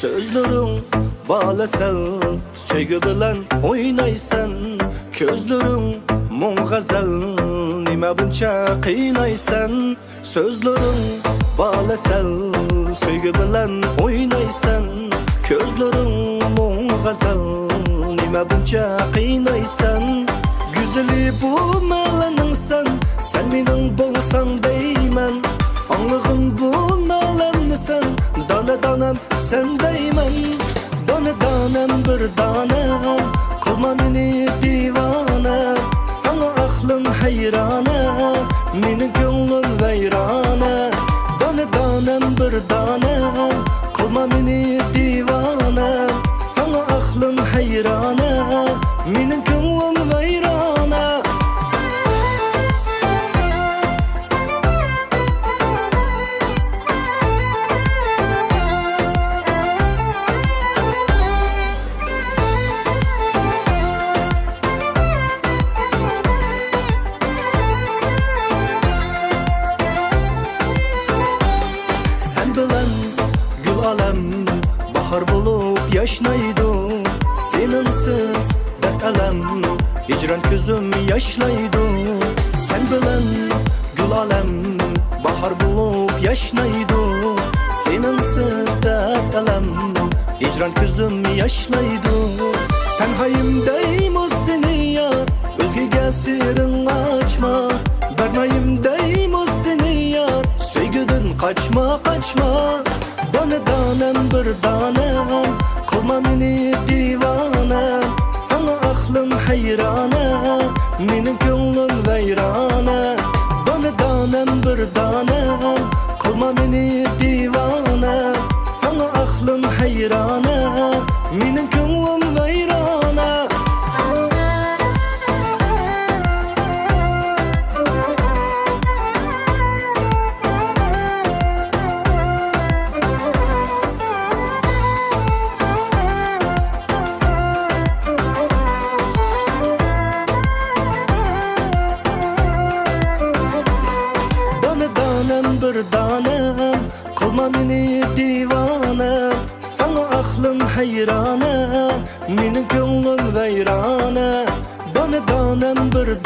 Sözlerin bağlasal, söygü bilen oynaysan. Közlerin muğazal, nime buncha qiynaysan. Sözlerin bağlasal, söygü bilen oynaysan. Közlerin muğazal, nime buncha qiynaysan. Güzeli bu meleningsan, sen mening bolsang deyman. Anlığın bu nalemni sen, dana danam sen deyman. Dana danam bir dana, kılma meni divana. Sana aklım hayrana, mening ko'nglim vayrana. Dana danam bir dana, kılma meni divana. Sana aklım hayrana, mening ko'nglim vayrana. Sen bilen gül alem bahar bulup yaşnaydı. Seninsiz dert elem hicran közüm yaşlaydı. Sen bilen gül alem bahar bulup yaşnaydı. Seninsiz dert elem hicran közüm yaşlaydı. Tenhayım deymiz seni yar, özgege sirin açma. Vermeyim deymiz seni yar, söygüdün kaçma kaçma. Bana danem bir danem, kılma meni divana. Sana aklım hayrana, mening ko'nglim vayrana. Bana danem bir danem, kılma meni divana. Sana aklım hayrana, mening ko'nglim vayrana. Bir danem, kılma meni divana. Sana aklım hayrana, mening ko'nglim vayrana. Bana danem bir